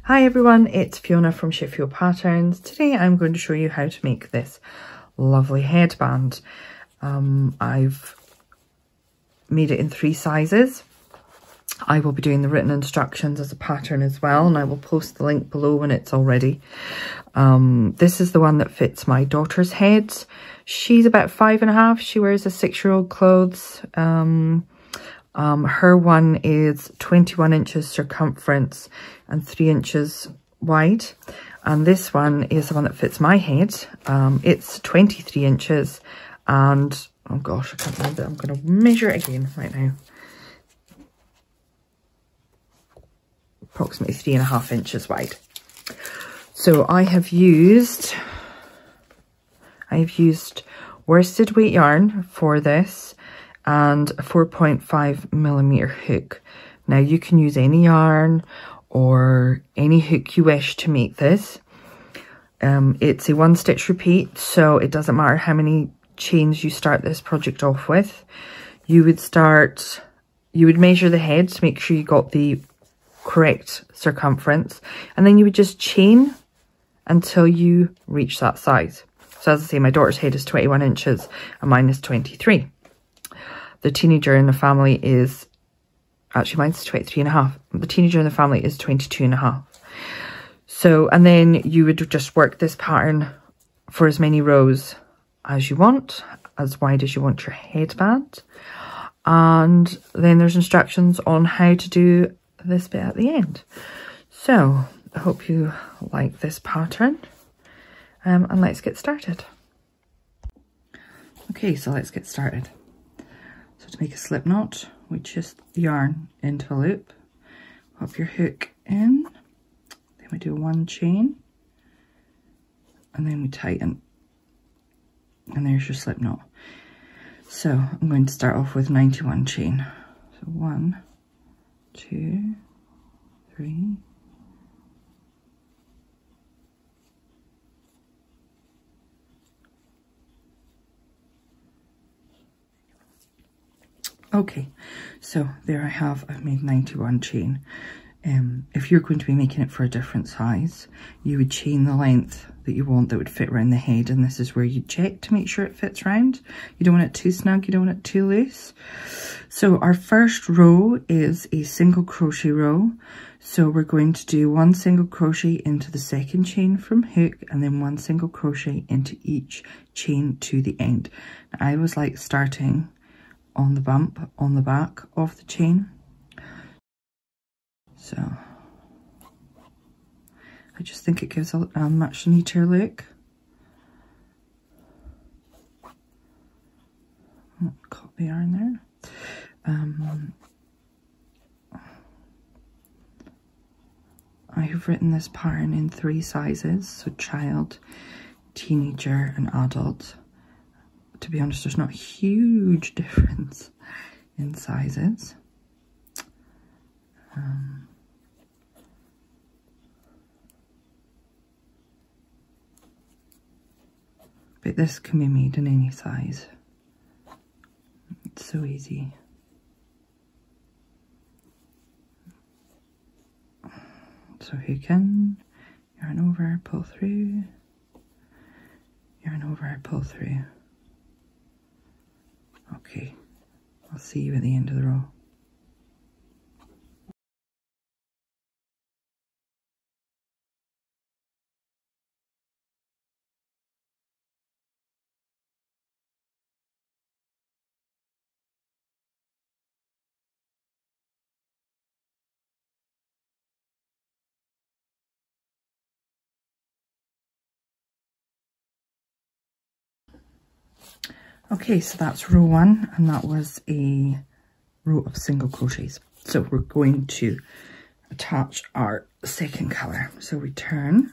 Hi everyone, it's Fiona from ShiFio's Patterns. Today I'm going to show you how to make this lovely headband. I've made it in 3 sizes. I will be doing the written instructions as a pattern as well, and I will post the link below when it's all ready. This is the one that fits my daughter's head. She's about 5.5. She wears a 6-year-old clothes. Her one is 21 inches circumference and 3 inches wide. And this one is the one that fits my head. It's 23 inches and, oh gosh, I can't remember. I'm going to measure it again right now. Approximately 3.5 inches wide. So I've used worsted weight yarn for this and a 4.5mm hook. Now you can use any yarn or any hook you wish to make this. It's a 1-stitch repeat, so it doesn't matter how many chains you start this project off with. You would measure the head to make sure you got the correct circumference, and then you would just chain until you reach that size. So as I say, my daughter's head is 21 inches and mine is 23. The teenager in the family is, actually mine's 23.5. The teenager in the family is 22.5. So, and then you would just work this pattern for as many rows as you want, as wide as you want your headband. And then there's instructions on how to do this bit at the end. So I hope you like this pattern, and let's get started. Okay, so let's get started. So to make a slip knot, we just yarn into a loop, pop your hook in, then we do 1 chain, and then we tighten, and there's your slip knot. So I'm going to start off with 91 chain. So 1, 2, 3, okay, so there I've made 91 chain. If you're going to be making it for a different size, you would chain the length that you want that would fit around the head, and this is where you check to make sure it fits round. You don't want it too snug, you don't want it too loose. So our first row is a single crochet row. So we're going to do 1 single crochet into the second chain from hook, and then 1 single crochet into each chain to the end. Now, I always like starting on the bump on the back of the chain. So I just think it gives a much neater look. Oh, caught the yarn there. I have written this pattern in 3 sizes, so child, teenager and adult. To be honest, there's not a huge difference in sizes. But this can be made in any size. It's so easy. So hook in, yarn over, pull through, yarn over, pull through. Okay, I'll see you at the end of the row. Okay, so that's row 1, and that was a row of single crochets. So we're going to attach our second colour. So we turn.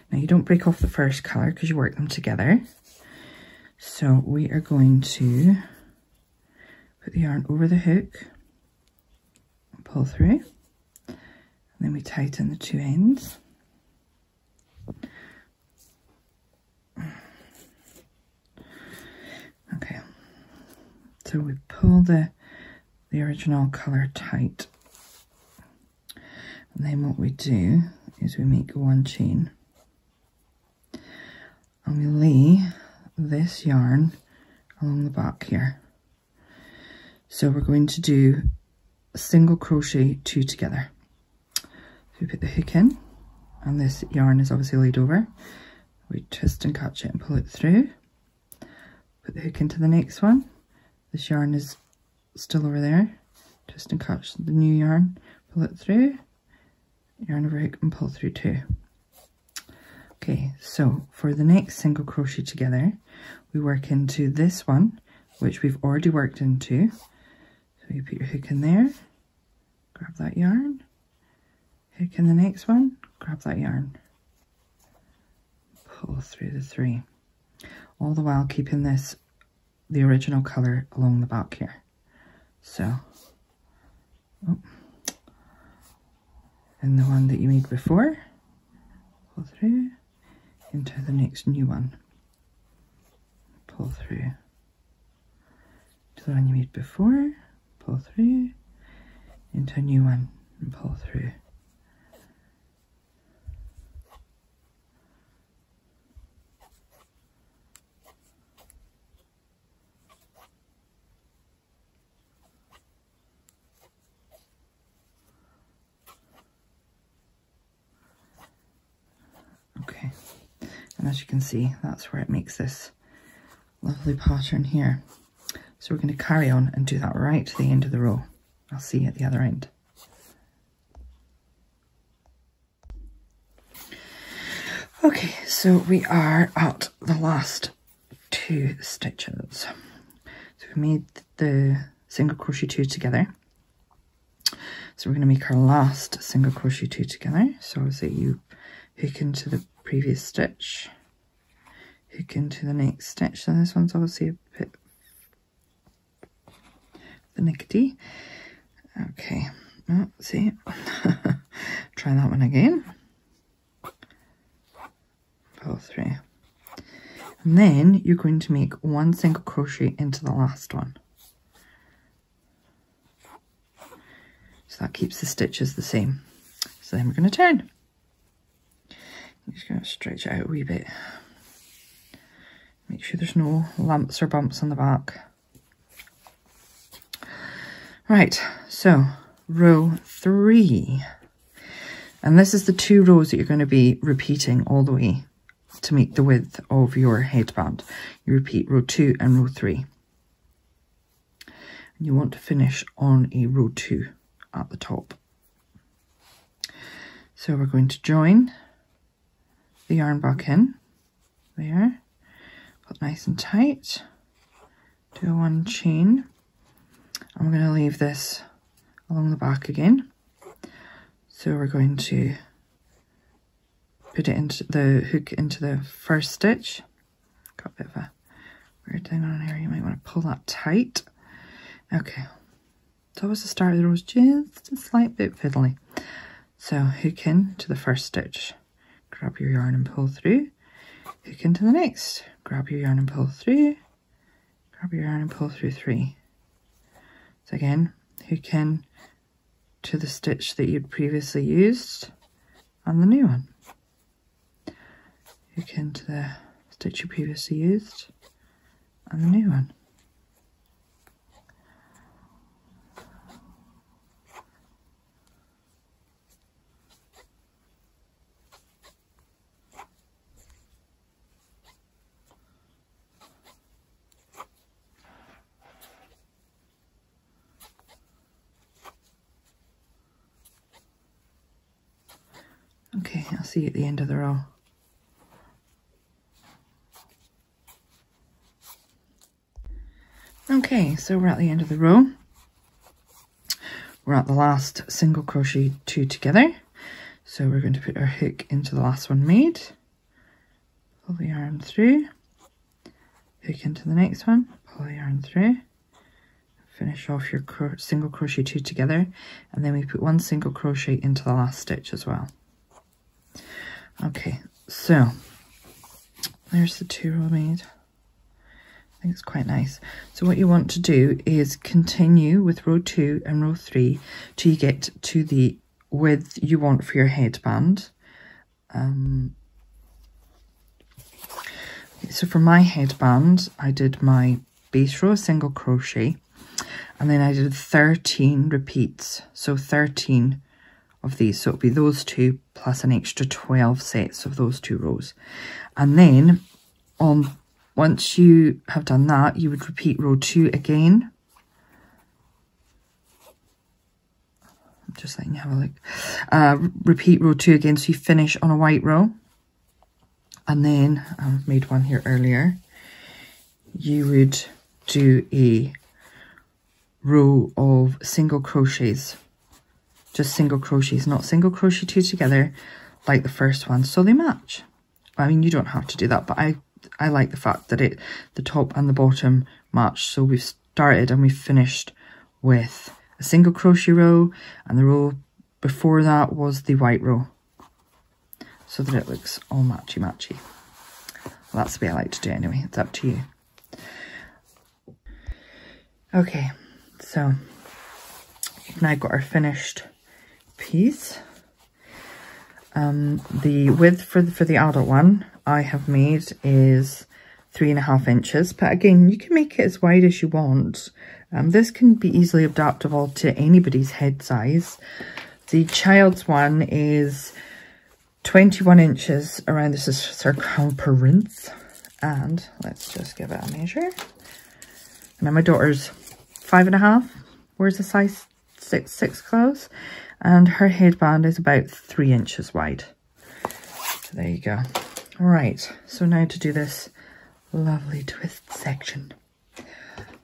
Now you don't break off the first colour because you work them together. So we are going to put the yarn over the hook, pull through, and then we tighten the 2 ends. Okay, so we pull the original colour tight, And then what we do is we make one chain and we lay this yarn along the back here. So we're going to do a single crochet 2 together. So we put the hook in and this yarn is obviously laid over. We twist and catch it and pull it through. Put the hook into the next one. This yarn is still over there. Twist and catch the new yarn, pull it through, yarn over hook and pull through 2. Okay, so for the next single crochet together, we work into this one, which we've already worked into. So you put your hook in there, grab that yarn, hook in the next one, grab that yarn, pull through the 3. All the while keeping this, the original colour along the back here. So, in the one that you made before, pull through into the next new one, pull through to the one you made before, pull through into a new one and pull through. Okay, and as you can see, that's where it makes this lovely pattern here. So we're going to carry on and do that right to the end of the row. I'll see you at the other end. Okay, so we are at the last 2 stitches. So we made the single crochet 2 together. So we're going to make our last single crochet 2 together. So obviously you hook into the previous stitch, hook into the next stitch. So this one's obviously a bit finicky. Okay, oh, see, try that one again. Pull through, and then you're going to make 1 single crochet into the last one. So that keeps the stitches the same. So then we're going to turn. I'm just going to stretch it out a wee bit. Make sure there's no lumps or bumps on the back. Right, so row 3. And this is the 2 rows that you're going to be repeating all the way to make the width of your headband. You repeat row 2 and row 3. And you want to finish on a row 2 at the top. So we're going to join the yarn back in there, put nice and tight, do a 1 chain, and we're going to leave this along the back again. So we're going to put it into the hook into the first stitch. Got a bit of a weird thing on here, you might want to pull that tight. Okay, so always the start of the row is just a slight bit fiddly. So hook in to the first stitch, grab your yarn and pull through, hook into the next, grab your yarn and pull through, grab your yarn and pull through 3. So again, hook in to the stitch that you'd previously used and the new one. Hook into the stitch you previously used and the new one. Okay, I'll see you at the end of the row. Okay, so we're at the end of the row. We're at the last single crochet 2 together. So we're going to put our hook into the last one made, pull the yarn through, hook into the next one, pull the yarn through, finish off your single crochet 2 together, and then we put 1 single crochet into the last stitch as well. Okay, so there's the 2 row made. I think it's quite nice. So what you want to do is continue with row 2 and row 3 till you get to the width you want for your headband. So for my headband, I did my base row of single crochet, and then I did 13 repeats, so 13 of these, so it'll be those two plus an extra 12 sets of those 2 rows. And then once you have done that, you would repeat row 2 again. I'm just letting you have a look. Repeat row 2 again, so you finish on a white row. And then I've made one here earlier. You would do a row of single crochets, just single crochets, not single crochet 2 together like the first one, so they match. I mean, you don't have to do that, but I like the fact that the top and the bottom match. So we've started and we've finished with a single crochet row, and the row before that was the white row, so that it looks all matchy. Well, that's the way I like to do it anyway. It's up to you. Okay, so we've now got our finished piece. The width for the adult one I have made is 3.5 inches, but again, you can make it as wide as you want. This can be easily adaptable to anybody's head size. The child's one is 21 inches around the circumference, and let's just give it a measure. And then my daughter's 5.5, wears a size 6 clothes, and her headband is about 3 inches wide. So there you go. All right, so now to do this lovely twist section.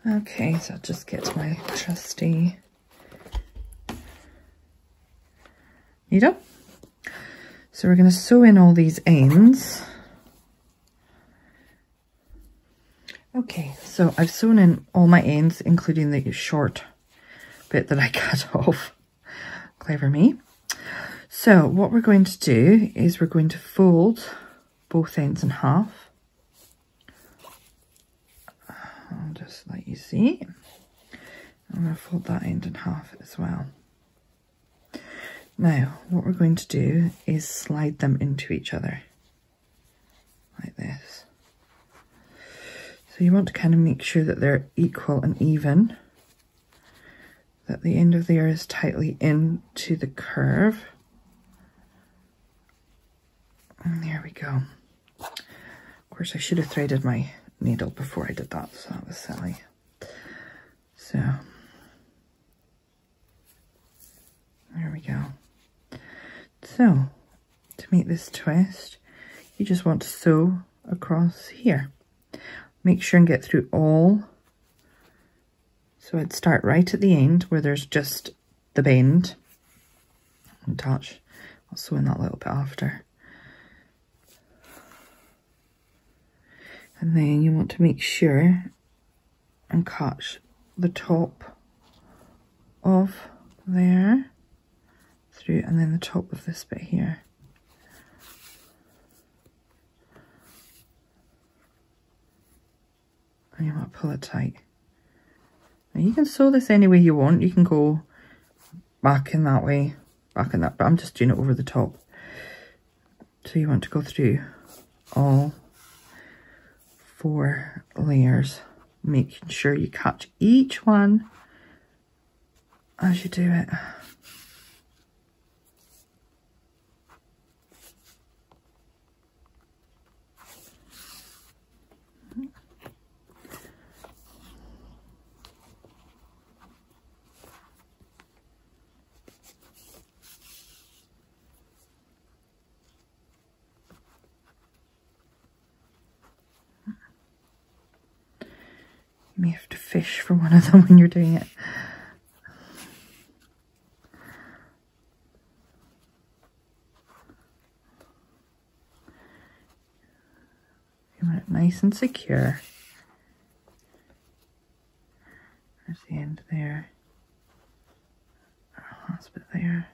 Okay, so I'll just get my trusty needle. So we're going to sew in all these ends. Okay, so I've sewn in all my ends, including the short bit that I cut off. Clever me. So what we're going to do is we're going to fold both ends in half. I'll just let you see. I'm going to fold that end in half as well. Now, what we're going to do is slide them into each other, like this. So you want to kind of make sure that they're equal and even, that the end of the ear is tightly into the curve. And there we go. Of course, I should have threaded my needle before I did that, so that was silly. So, there we go. So, to make this twist, you just want to sew across here. Make sure and get through all. So I'd start right at the end where there's just the bend. And touch. I'll sew in that little bit after. And then you want to make sure and cut the top of there through, and then the top of this bit here. And you want to pull it tight. Now you can sew this any way you want. You can go back in that way, back in that, but I'm just doing it over the top. So you want to go through all 4 layers, making sure you catch each one as you do it. You may have to fish for one of them when you're doing it. You want it nice and secure. There's the end there. Last bit there.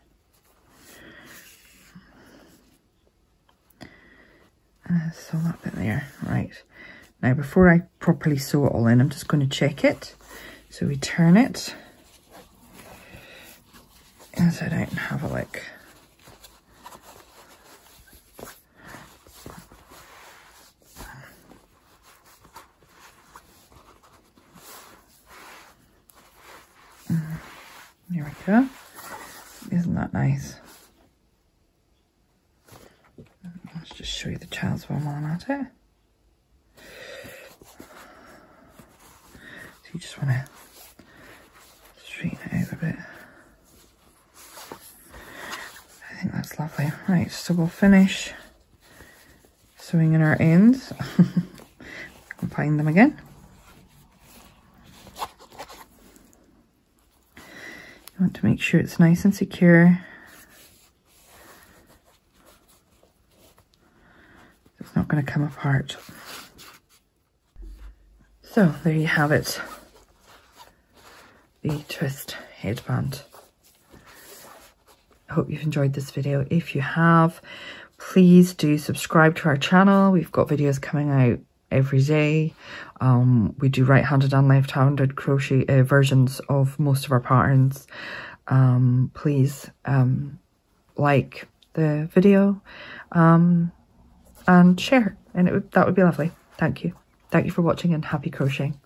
So that bit there. Right. Now, before I properly sew it all in, I'm just going to check it. So we turn it inside out and have a look. Here we go. Isn't that nice? Let's just show you the child's while I'm at it. So you just want to straighten it out a bit. I think that's lovely. Right, so we'll finish sewing in our ends. And find them again. You want to make sure it's nice and secure. It's not going to come apart. So there you have it. The twist headband. I hope you've enjoyed this video. If you have, please do subscribe to our channel. We've got videos coming out every day. We do right-handed and left-handed crochet versions of most of our patterns. Please like the video and share, and that would be lovely. Thank you for watching, and happy crocheting.